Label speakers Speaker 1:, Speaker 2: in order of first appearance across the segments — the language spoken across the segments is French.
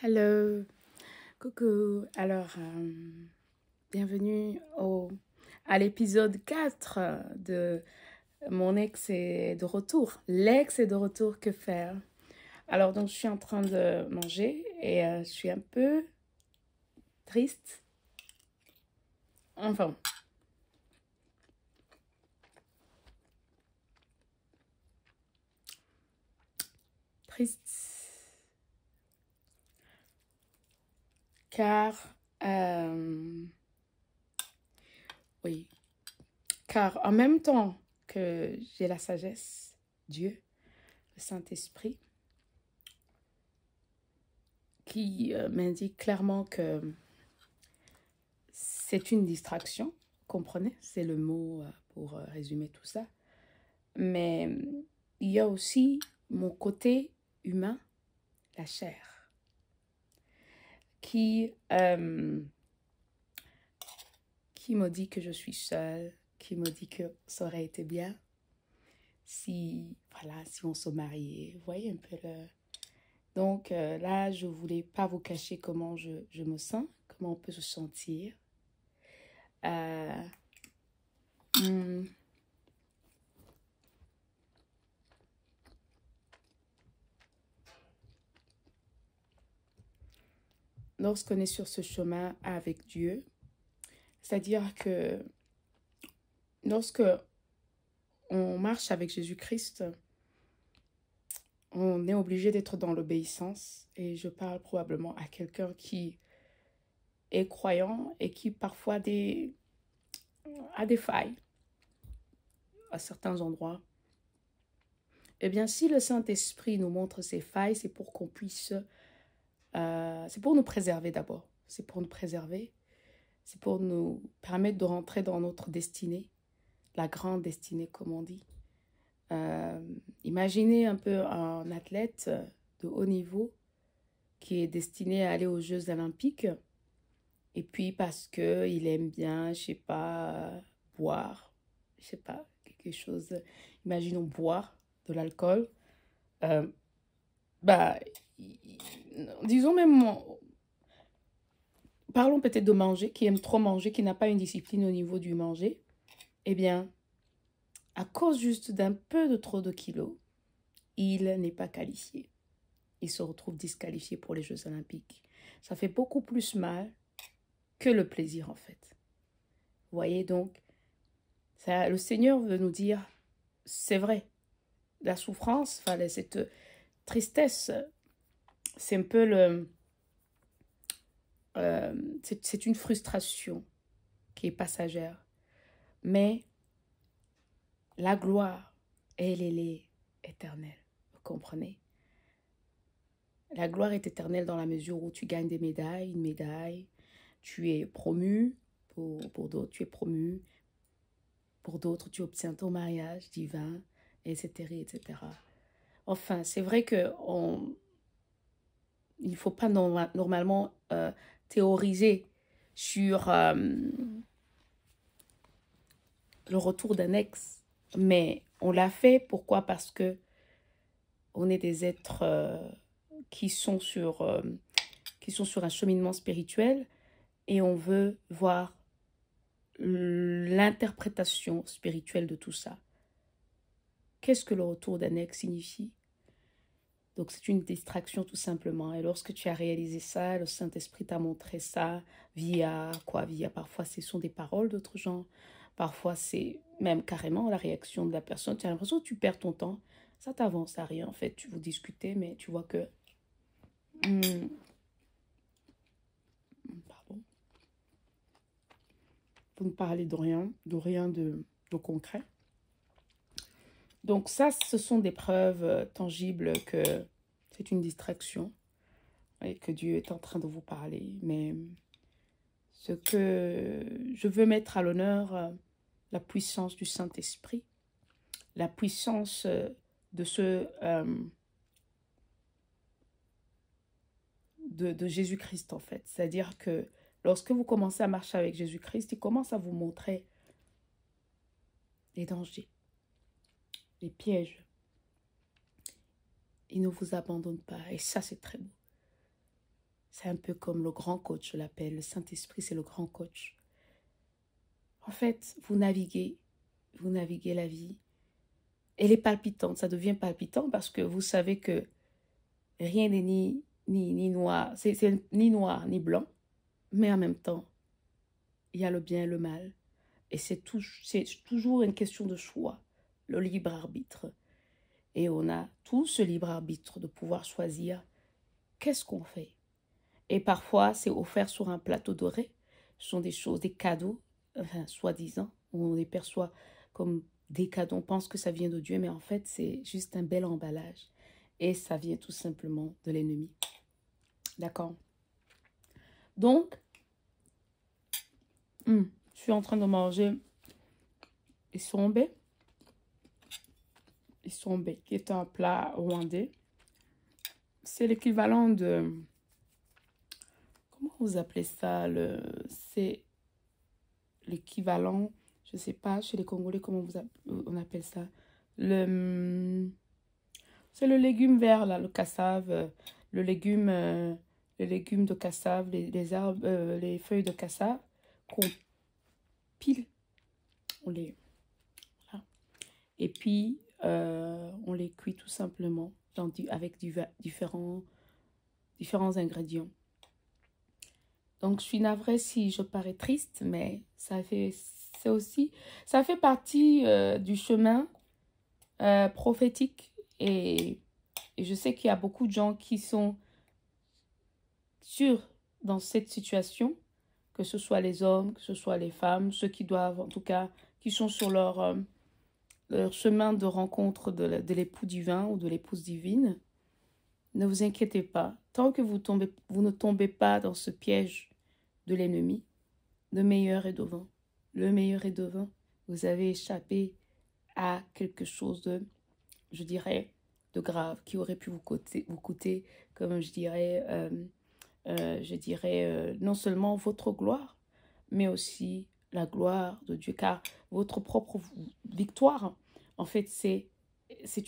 Speaker 1: Hello, coucou. Alors, bienvenue à l'épisode 4 de Mon ex est de retour. L'ex est de retour, que faire? Alors, donc, je suis en train de manger et je suis un peu triste. Enfin, triste car, oui, car en même temps que j'ai la sagesse, Dieu, le Saint-Esprit, qui m'indique clairement que c'est une distraction, comprenez? C'est le mot pour résumer tout ça. Mais il y a aussi mon côté humain, la chair, qui me dit que je suis seule, qui me dit que ça aurait été bien si, voilà, si on se mariait. Vous voyez un peu le... Donc là, je ne voulais pas vous cacher comment je me sens, comment on peut se sentir. Euh, hmm, Lorsqu'on est sur ce chemin avec Dieu, c'est-à-dire que lorsque on marche avec Jésus-Christ, on est obligé d'être dans l'obéissance. Et je parle probablement à quelqu'un qui est croyant et qui parfois a des failles à certains endroits. Eh bien, si le Saint-Esprit nous montre ces failles, c'est pour qu'on puisse... c'est pour nous préserver d'abord. C'est pour nous préserver. C'est pour nous permettre de rentrer dans notre destinée, la grande destinée, comme on dit. Imaginez un peu un athlète de haut niveau qui est destiné à aller aux Jeux Olympiques et puis parce qu'il aime bien, je sais pas, boire, je sais pas, quelque chose, imaginons boire de l'alcool, euh, bah, disons même, parlons peut-être de manger, qui aime trop manger, qui n'a pas une discipline au niveau du manger, eh bien, à cause juste d'un peu de trop de kilos, il n'est pas qualifié. Il se retrouve disqualifié pour les Jeux Olympiques. Ça fait beaucoup plus mal que le plaisir, en fait. Vous voyez, donc, ça, le Seigneur veut nous dire, c'est vrai, la souffrance, enfin, cette tristesse, c'est un peu le... c'est une frustration qui est passagère. Mais la gloire, elle est éternelle. Vous comprenez? La gloire est éternelle dans la mesure où tu gagnes des médailles, une médaille, tu es promu, pour d'autres, tu es promu, pour d'autres, tu obtiens ton mariage divin, etc., etc. Enfin, c'est vrai que il ne faut pas normalement théoriser sur le retour d'un ex, mais on l'a fait. Pourquoi? Parce que on est des êtres qui sont sur un cheminement spirituel et on veut voir l'interprétation spirituelle de tout ça. Qu'est-ce que le retour d'un ex signifie? Donc c'est une distraction tout simplement. Et lorsque tu as réalisé ça, le Saint-Esprit t'a montré ça via quoi? Via parfois ce sont des paroles d'autres gens, parfois c'est même carrément la réaction de la personne. Tu as l'impression que tu perds ton temps, ça t'avance à rien en fait. Tu vous discutez, mais tu vois que... pardon. Vous ne parlez de rien de concret. Donc ça, ce sont des preuves tangibles que c'est une distraction et que Dieu est en train de vous parler. Mais ce que je veux mettre à l'honneur, la puissance du Saint-Esprit, la puissance de Jésus-Christ en fait. C'est-à-dire que lorsque vous commencez à marcher avec Jésus-Christ, il commence à vous montrer les dangers, les pièges. Il ne vous abandonne pas et ça c'est très beau. C'est un peu comme le grand coach, je l'appelle. Le Saint-Esprit, c'est le grand coach. En fait, vous naviguez la vie. Elle est palpitante, ça devient palpitant parce que vous savez que rien n'est ni noir, c'est ni noir ni blanc, mais en même temps, il y a le bien et le mal. Et c'est toujours une question de choix, le libre arbitre. Et on a tout ce libre arbitre de pouvoir choisir qu'est-ce qu'on fait. Et parfois, c'est offert sur un plateau doré. Ce sont des choses, des cadeaux, enfin, soi-disant, où on les perçoit comme des cadeaux. On pense que ça vient de Dieu, mais en fait, c'est juste un bel emballage. Et ça vient tout simplement de l'ennemi. D'accord? Donc, je suis en train de manger isombe. Isombe, qui est un plat rwandais. C'est l'équivalent de... Comment vous appelez ça? C'est l'équivalent, je ne sais pas, chez les Congolais, comment on appelle ça? C'est le légume vert, là, le cassave, le légume de cassave, les arbres, les feuilles de cassave qu'on pile, voilà. Et puis on les cuit tout simplement avec différents ingrédients. Donc je suis navrée si je parais triste, mais ça fait partie du chemin prophétique et je sais qu'il y a beaucoup de gens qui sont dans cette situation, que ce soit les hommes, que ce soit les femmes, ceux qui doivent, en tout cas, qui sont sur leur chemin de rencontre de l'époux divin ou de l'épouse divine. Ne vous inquiétez pas. Tant que vous ne tombez pas dans ce piège de l'ennemi, le meilleur est devant. Le meilleur est devant. Vous avez échappé à quelque chose de, je dirais, de grave qui aurait pu vous coûter comme je dirais, non seulement votre gloire, mais aussi la gloire de Dieu, car votre propre victoire, en fait, c'est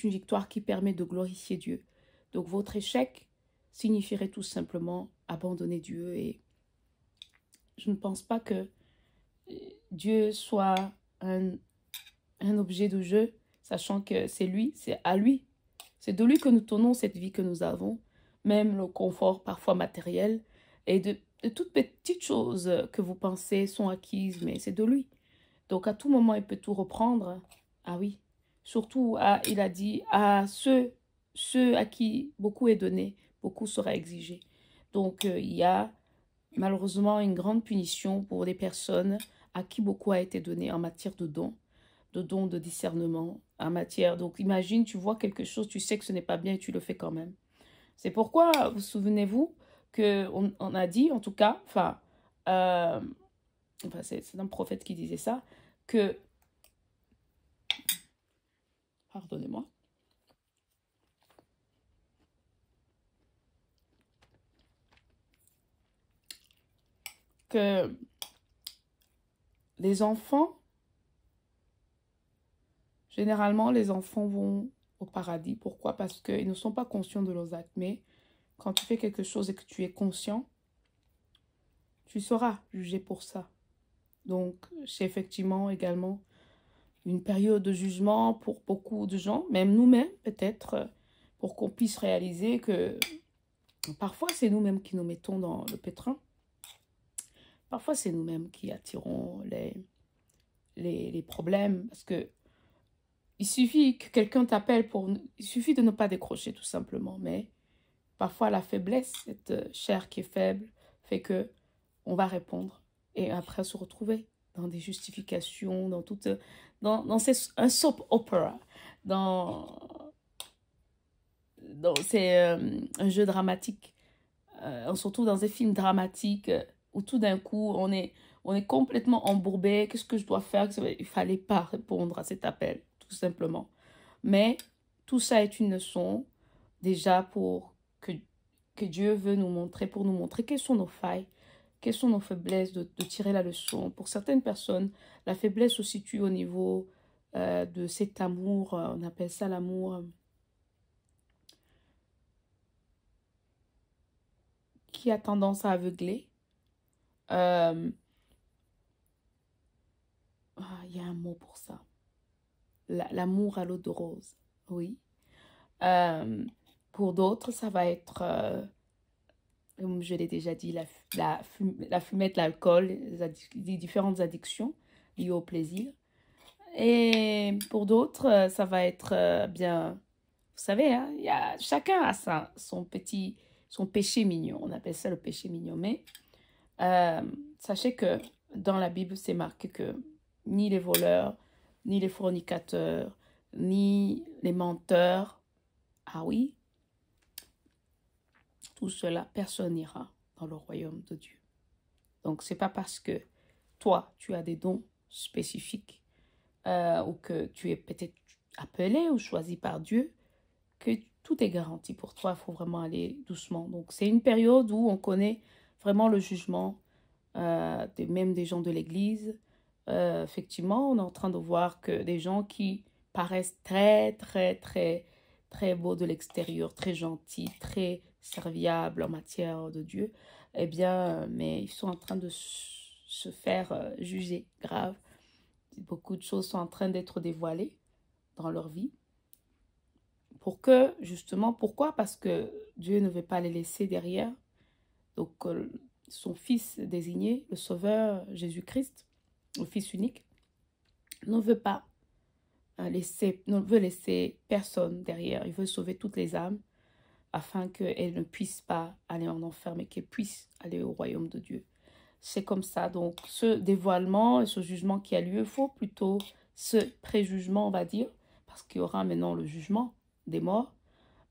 Speaker 1: une victoire qui permet de glorifier Dieu. Donc, votre échec signifierait tout simplement abandonner Dieu et je ne pense pas que Dieu soit un objet de jeu, sachant que c'est lui, c'est à lui. C'est de lui que nous tenons cette vie que nous avons, même le confort parfois matériel et de toutes petites choses que vous pensez sont acquises, mais c'est de lui. Donc à tout moment, il peut tout reprendre. Ah oui, surtout, il a dit, à ceux à qui beaucoup est donné, beaucoup sera exigé. Donc il y a malheureusement une grande punition pour les personnes à qui beaucoup a été donné en matière de dons de discernement, en matière. Donc imagine, tu vois quelque chose, tu sais que ce n'est pas bien et tu le fais quand même. C'est pourquoi, vous souvenez-vous, qu'on a dit, en tout cas, c'est un prophète qui disait ça, que, pardonnez-moi, que les enfants, généralement, les enfants vont au paradis. Pourquoi? Parce qu'ils ne sont pas conscients de leurs actes. Mais quand tu fais quelque chose et que tu es conscient, tu seras jugé pour ça. Donc, c'est effectivement également une période de jugement pour beaucoup de gens, même nous-mêmes peut-être, pour qu'on puisse réaliser que parfois c'est nous-mêmes qui nous mettons dans le pétrin. Parfois c'est nous-mêmes qui attirons les problèmes. Parce que il suffit que quelqu'un t'appelle il suffit de ne pas décrocher tout simplement. Mais parfois la faiblesse, cette chair qui est faible, fait que on va répondre et après se retrouver dans des justifications, dans un soap opera, c'est un jeu dramatique, on se retrouve dans des films dramatiques où tout d'un coup on est complètement embourbé. Qu'est-ce que je dois faire? Il fallait pas répondre à cet appel, tout simplement. Mais tout ça est une leçon déjà que Dieu veut nous montrer, pour nous montrer quelles sont nos failles, quelles sont nos faiblesses, de tirer la leçon. Pour certaines personnes, la faiblesse se situe au niveau de cet amour, on appelle ça l'amour qui a tendance à aveugler. Il y a un mot pour ça. L'amour à l'eau de rose, oui. Pour d'autres, ça va être, comme je l'ai déjà dit, la fumette, l'alcool, les différentes addictions liées au plaisir. Et pour d'autres, ça va être bien, vous savez, hein, chacun a son péché mignon. On appelle ça le péché mignon. Mais sachez que dans la Bible, c'est marqué que ni les voleurs, ni les fornicateurs, ni les menteurs, ah oui, tout cela, personne n'ira dans le royaume de Dieu. Donc, c'est pas parce que toi, tu as des dons spécifiques ou que tu es peut-être appelé ou choisi par Dieu que tout est garanti pour toi. Il faut vraiment aller doucement. Donc, c'est une période où on connaît vraiment le jugement même des gens de l'Église. Effectivement, on est en train de voir que des gens qui paraissent très, très, très, très beaux de l'extérieur, très gentils, très serviables en matière de Dieu, eh bien, mais ils sont en train de se faire juger grave. Beaucoup de choses sont en train d'être dévoilées dans leur vie. Pour que, justement, pourquoi? Parce que Dieu ne veut pas les laisser derrière. Donc, son Fils désigné, le Sauveur Jésus-Christ, le Fils unique, ne veut pas laisser personne derrière. Il veut sauver toutes les âmes afin qu'elles ne puissent pas aller en enfer, mais qu'elles puissent aller au royaume de Dieu. C'est comme ça. Donc, ce dévoilement et ce jugement qui a lieu, il faut plutôt ce préjugement, on va dire, parce qu'il y aura maintenant le jugement des morts.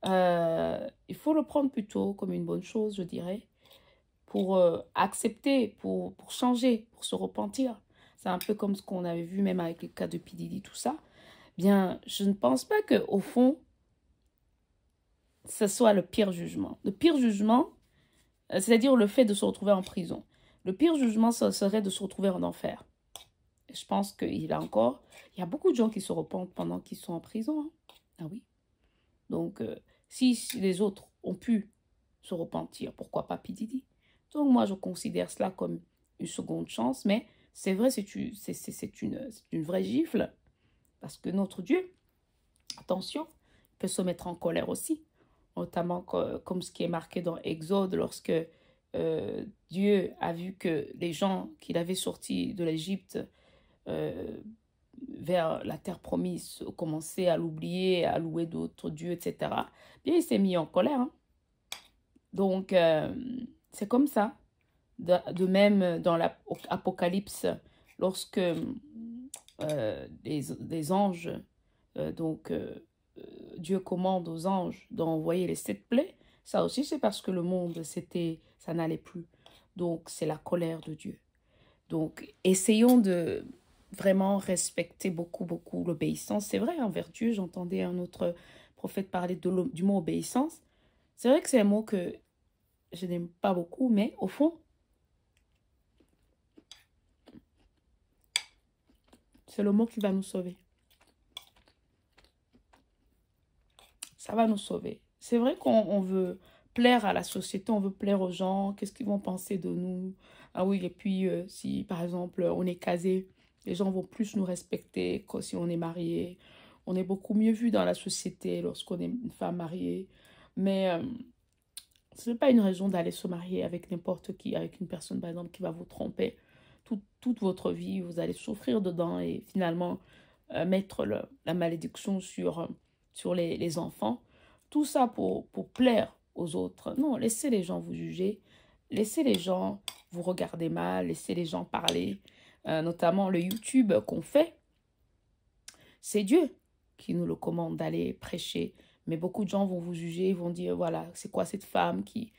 Speaker 1: Il faut le prendre plutôt comme une bonne chose, je dirais, pour accepter, pour changer, pour se repentir. C'est un peu comme ce qu'on avait vu même avec le cas de P. Diddy, tout ça. Bien, je ne pense pas qu'au fond, ce soit le pire jugement. Le pire jugement, c'est-à-dire le fait de se retrouver en prison. Le pire jugement, ce serait de se retrouver en enfer. Et je pense qu'il y a beaucoup de gens qui se repentent pendant qu'ils sont en prison. Hein. Ah oui. Donc, si les autres ont pu se repentir, pourquoi pas P. Diddy? Donc, moi, je considère cela comme une seconde chance. Mais c'est vrai, c'est une vraie gifle. Parce que notre Dieu, attention, peut se mettre en colère aussi. Notamment comme ce qui est marqué dans Exode, lorsque Dieu a vu que les gens qu'il avait sortis de l'Égypte vers la terre promise commençaient à l'oublier, à louer d'autres dieux, etc. Bien, il s'est mis en colère. Hein. Donc, c'est comme ça. De même, dans l'Apocalypse, lorsque les anges, Dieu commande aux anges d'envoyer les 7 plaies, ça aussi c'est parce que le monde, ça n'allait plus. Donc, c'est la colère de Dieu. Donc, essayons de vraiment respecter beaucoup l'obéissance. C'est vrai, envers Dieu, j'entendais un autre prophète parler du mot obéissance. C'est vrai que c'est un mot que je n'aime pas beaucoup, mais au fond, c'est le mot qui va nous sauver. Ça va nous sauver. C'est vrai qu'on veut plaire à la société, on veut plaire aux gens. Qu'est-ce qu'ils vont penser de nous? Ah oui, et puis si par exemple on est casé, les gens vont plus nous respecter que si on est marié. On est beaucoup mieux vu dans la société lorsqu'on est une femme mariée. Mais ce n'est pas une raison d'aller se marier avec n'importe qui, avec une personne par exemple qui va vous tromper. Toute votre vie, vous allez souffrir dedans et finalement mettre la malédiction sur les enfants. Tout ça pour plaire aux autres. Non, laissez les gens vous juger. Laissez les gens vous regarder mal. Laissez les gens parler. Notamment le YouTube qu'on fait. C'est Dieu qui nous le commande d'aller prêcher. Mais beaucoup de gens vont vous juger. Ils vont dire, voilà, c'est quoi cette femme qui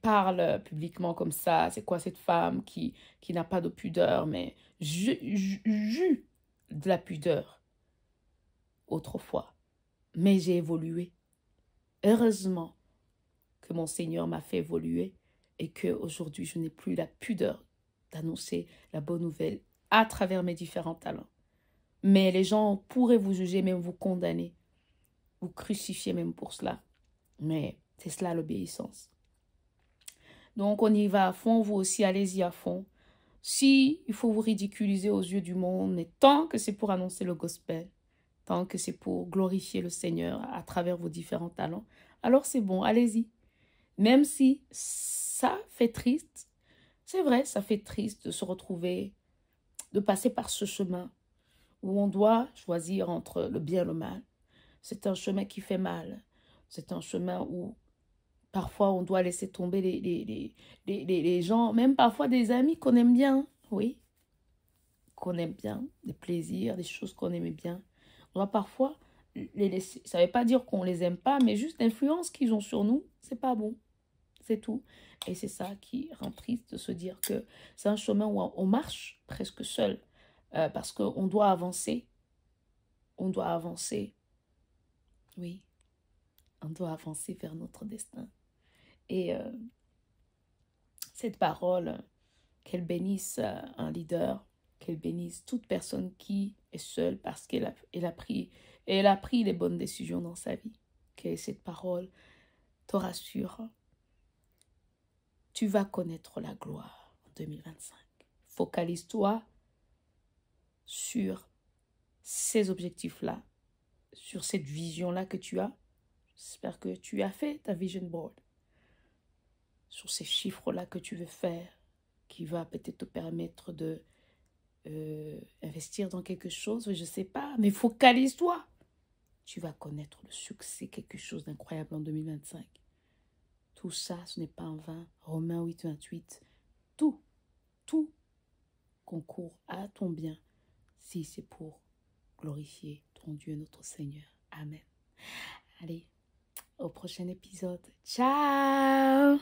Speaker 1: parle publiquement comme ça? C'est quoi cette femme qui n'a pas de pudeur? Mais j'eus de la pudeur autrefois. Mais j'ai évolué. Heureusement que mon Seigneur m'a fait évoluer et qu'aujourd'hui, je n'ai plus la pudeur d'annoncer la bonne nouvelle à travers mes différents talents. Mais les gens pourraient vous juger, même vous condamner, vous crucifier même pour cela. Mais c'est cela l'obéissance. Donc, on y va à fond. Vous aussi, allez-y à fond. Si il faut vous ridiculiser aux yeux du monde, mais tant que c'est pour annoncer le gospel, tant que c'est pour glorifier le Seigneur à travers vos différents talents, alors c'est bon, allez-y. Même si ça fait triste, c'est vrai, ça fait triste de se retrouver, de passer par ce chemin où on doit choisir entre le bien et le mal. C'est un chemin qui fait mal. C'est un chemin où parfois on doit laisser tomber les gens, même parfois des amis qu'on aime bien, oui, qu'on aime bien, des plaisirs, des choses qu'on aimait bien. On doit parfois les laisser. Ça ne veut pas dire qu'on les aime pas, mais juste l'influence qu'ils ont sur nous, c'est pas bon. C'est tout. Et c'est ça qui rend triste de se dire que c'est un chemin où on marche presque seul. Parce qu'on doit avancer. On doit avancer. Oui, on doit avancer vers notre destin. Et cette parole, qu'elle bénisse un leader, qu'elle bénisse toute personne qui est seule parce qu'elle a pris les bonnes décisions dans sa vie. Que cette parole te rassure. Tu vas connaître la gloire en 2025. Focalise-toi sur ces objectifs-là, sur cette vision-là que tu as. J'espère que tu as fait ta vision board. Sur ces chiffres-là que tu veux faire, qui va peut-être te permettre de investir dans quelque chose, je ne sais pas, mais focalise-toi. Tu vas connaître le succès, quelque chose d'incroyable en 2025. Tout ça, ce n'est pas en vain. Romains 8, 28. Tout concourt à ton bien si c'est pour glorifier ton Dieu, notre Seigneur. Amen. Allez, au prochain épisode. Ciao!